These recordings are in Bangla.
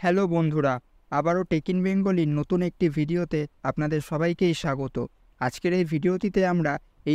হ্যালো বন্ধুরা, আবারও টেক ইন বেঙ্গলির নতুন একটি ভিডিওতে আপনাদের সবাইকেই স্বাগত। আজকের এই ভিডিওটিতে আমরা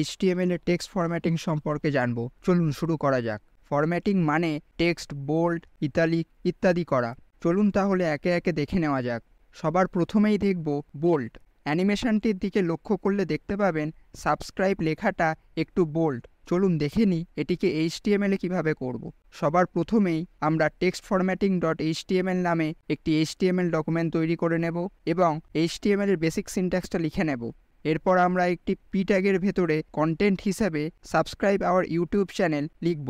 HTML এর টেক্সট ফরম্যাটিং সম্পর্কে জানব। চলুন শুরু করা যাক। ফরম্যাটিং মানে টেক্সট বোল্ড, ইতালিক ইত্যাদি করা। চলুন তাহলে একে একে দেখে নেওয়া যাক। সবার প্রথমেই দেখব বোল্ড। অ্যানিমেশনটির দিকে লক্ষ্য করলে দেখতে পাবেন সাবস্ক্রাইব লেখাটা একটু বোল্ড। চলুন দেখে নিই এটিকে HTML এ কীভাবে করব। সবার প্রথমেই আমরা টেক্সট ফরম্যাটিং .html নামে একটি HTML ডকুমেন্ট তৈরি করে নেব এবং HTML এর বেসিক সিনট্যাক্সটা লিখে নেব। এরপর আমরা একটি পি ট্যাগের ভেতরে কন্টেন্ট হিসাবে সাবস্ক্রাইব আওয়ার ইউটিউব চ্যানেল লিখব।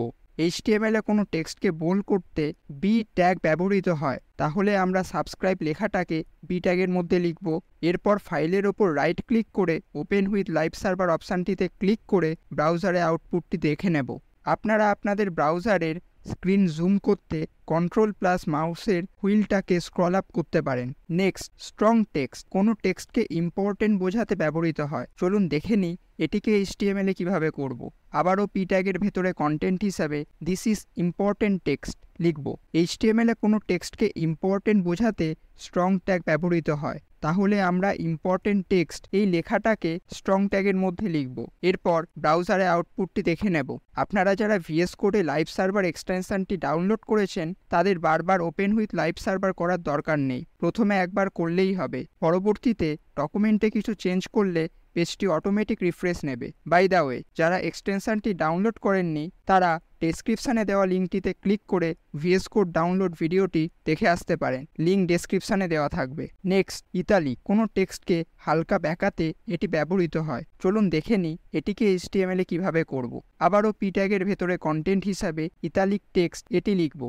HTML এ কোনো টেক্সটকে বোল্ড করতে বি ট্যাগ ব্যবহৃত হয়, তাহলে আমরা সাবস্ক্রাইব লেখাটাকে বি ট্যাগের মধ্যে লিখব। এরপর ফাইলের ওপর রাইট ক্লিক করে ওপেন উইথ লাইভ সার্ভার অপশানটিতে ক্লিক করে ব্রাউজারে আউটপুটটি দেখে নেব। আপনারা আপনাদের ব্রাউজারের স্ক্রিন জুম করতে কন্ট্রোল+ মাউসের হুইলটাকে স্ক্রল আপ করতে পারেন। নেক্সট, স্ট্রং টেক্সট কোনো টেক্সটকে ইম্পর্টেন্ট বোঝাতে ব্যবহৃত হয়। চলুন দেখে নিই এটিকে HTML এ কীভাবে করব। আবারও পি ট্যাগের ভেতরে কন্টেন্ট হিসাবে দিস ইজ ইম্পর্টেন্ট টেক্সট লিখব। HTML এ কোনো টেক্সটকে ইম্পর্টেন্ট বোঝাতে স্ট্রং ট্যাগ ব্যবহৃত হয়, তাহলে আমরা ইম্পর্টেন্ট টেক্সট এই লেখাটাকে স্ট্রং ট্যাগের মধ্যে লিখব। এরপর ব্রাউজারে আউটপুটটি দেখে নেব। আপনারা যারা VS কোডে লাইভ সার্ভার এক্সটেনশনটি ডাউনলোড করেছেন তাদের বারবার ওপেন উইথ লাইভ সার্ভার করার দরকার নেই, প্রথমে একবার করলেই হবে। পরবর্তীতে ডকুমেন্টে কিছু চেঞ্জ করলে পেজটি অটোমেটিক রিফ্রেশ নেবে। বাই দ্য ওয়ে, যারা এক্সটেনশনটি ডাউনলোড করেননি তারা ডেসক্রিপশানে দেওয়া লিঙ্কটিতে ক্লিক করে VS কোড ডাউনলোড ভিডিওটি দেখে আসতে পারেন, লিঙ্ক ডেসক্রিপশানে দেওয়া থাকবে। নেক্সট, ইতালিক কোনো টেক্সটকে হালকা ব্যাকাতে এটি ব্যবহৃত হয়। চলুন দেখে নিই এটিকে HTML এ কীভাবে করব। আবারও পি ট্যাগের ভেতরে কন্টেন্ট হিসাবে ইতালিক টেক্সট এটি লিখব।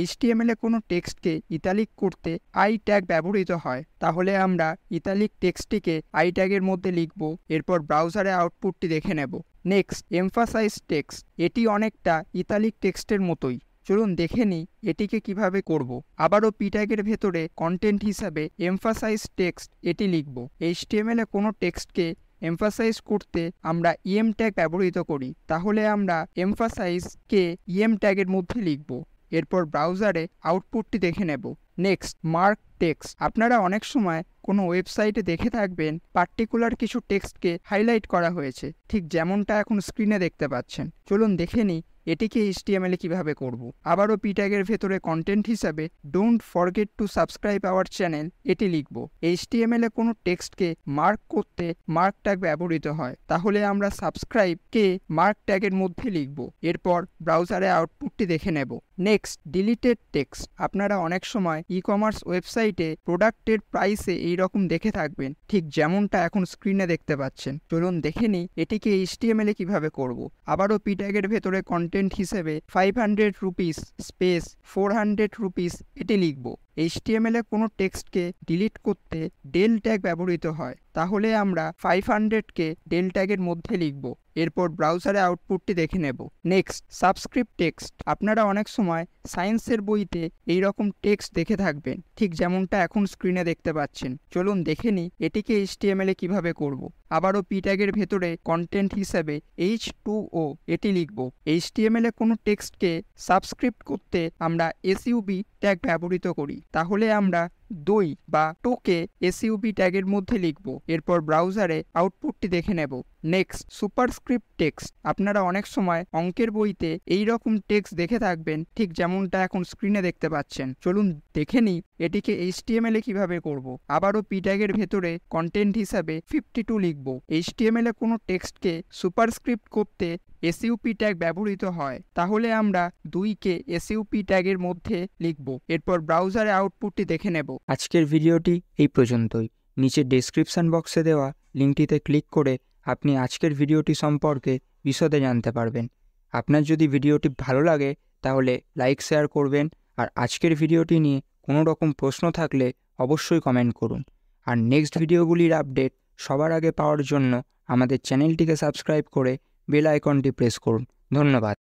HTML এ কোনো টেক্সটকে ইতালিক করতে আই ট্যাগ ব্যবহৃত হয়, তাহলে আমরা ইতালিক টেক্সটটিকে আই ট্যাগের মধ্যে লিখব। এরপর ব্রাউজারে আউটপুটটি দেখে নেব। নেক্সট, এমফাসাইজ টেক্সট এটি অনেকটা ইতালিক টেক্সটের মতোই। চলুন দেখে নিই এটিকে কিভাবে করব। আবারও পি ট্যাগের ভেতরে কন্টেন্ট হিসাবে এমফাসাইজ টেক্সট এটি লিখব। HTML এ কোনো টেক্সটকে এমফাসাইজ করতে আমরা EM ট্যাগ ব্যবহৃত করি, তাহলে আমরা এমফাসাইজকে EM ট্যাগের মধ্যে লিখব। এরপর ব্রাউজারে আউটপুটটি দেখে নেব। Next, mark text. আপনারা অনেক সময় কোনো ওয়েবসাইটে দেখে থাকবেন পার্টিকুলার কিছু টেক্সটকে হাইলাইট করা হয়েছে, ঠিক যেমনটা এখন স্ক্রিনে দেখতে পাচ্ছেন। চলুন দেখে নিই এটিকে HTML এ কীভাবে করব। আবারও পি ট্যাগের ভেতরে কন্টেন্ট হিসাবে don't forget to subscribe our channel এটি লিখব। HTML এ কোনো টেক্সটকে মার্ক করতে মার্ক ট্যাগ ব্যবহৃত হয়, তাহলে আমরা সাবস্ক্রাইবকে মার্ক ট্যাগের মধ্যে লিখব। এরপর ব্রাউজারে আউটপুটটি দেখে নেব। Next, deleted text. আপনারা অনেক সময় ই-কমার্স ওয়েবসাইটে প্রোডাক্টের প্রাইসে এইরকম দেখে থাকবেন, ঠিক যেমনটা এখন স্ক্রিনে দেখতে পাচ্ছেন। চলুন দেখে নিই এটিকে HTML এ কীভাবে করব। আবারও পি ট্যাগের ভেতরে কন্টেন্ট হিসেবে 500 রুপিস স্পেস 400 রুপিস এটি লিখব। HTML এ কোনো টেক্সটকে ডিলিট করতে ডেল ট্যাগ ব্যবহৃত হয়, তাহলে আমরা 500কে ডেল ট্যাগের মধ্যে লিখব। এরপর ব্রাউজারে আউটপুটটি দেখে নেব। Next, subscript text. আপনারা অনেক সময় সায়েন্সের বইতে এই রকম টেক্সট দেখে থাকবেন, ঠিক যেমনটা এখন স্ক্রিনে দেখতে পাচ্ছেন। চলুন দেখে নিই এটিকে HTML এ কীভাবে করব। আবারও পি ট্যাগের ভেতরে কন্টেন্ট হিসাবে H2O এটি লিখব। HTML এ কোনো টেক্সটকে সাবস্ক্রিপ্ট করতে আমরা SUB ট্যাগ ব্যবহৃত করি, তাহলে আমরা দই বা টোকে SUB ট্যাগের মধ্যে লিখব। এরপর ব্রাউজারে আউটপুটটি দেখে নেব। Next, superscript text. আপনারা অনেক সময় অঙ্কের বইতে এই রকম টেক্সট দেখে থাকবেন, ঠিক যেমনটা এখন স্ক্রিনে দেখতে পাচ্ছেন। চলুন দেখে নিই এটিকে HTML এ কীভাবে করব। আবারও পি ট্যাগের ভেতরে কন্টেন্ট হিসাবে 52 লিখব। HTML এ কোনো টেক্সটকে সুপারস্ক্রিপ্ট করতে SUP ট্যাগ ব্যবহৃত হয়, তাহলে আমরা 2কে SUP ট্যাগের মধ্যে লিখব। এরপর ব্রাউজারে আউটপুটটি দেখে নেব। আজকের ভিডিওটি এই পর্যন্তই। নিচে ডেসক্রিপশন বক্সে দেওয়া লিঙ্কটিতে ক্লিক করে আপনি আজকের ভিডিওটি সম্পর্কে বিশদে জানতে পারবেন। আপনার যদি ভিডিওটি ভালো লাগে তাহলে লাইক শেয়ার করবেন, আর আজকের ভিডিওটি নিয়ে কোনো রকম প্রশ্ন থাকলে অবশ্যই কমেন্ট করুন। আর নেক্সট ভিডিওগুলির আপডেট সবার আগে পাওয়ার জন্য আমাদের চ্যানেলটিকে সাবস্ক্রাইব করে বেল আইকনটি প্রেস করুন। ধন্যবাদ।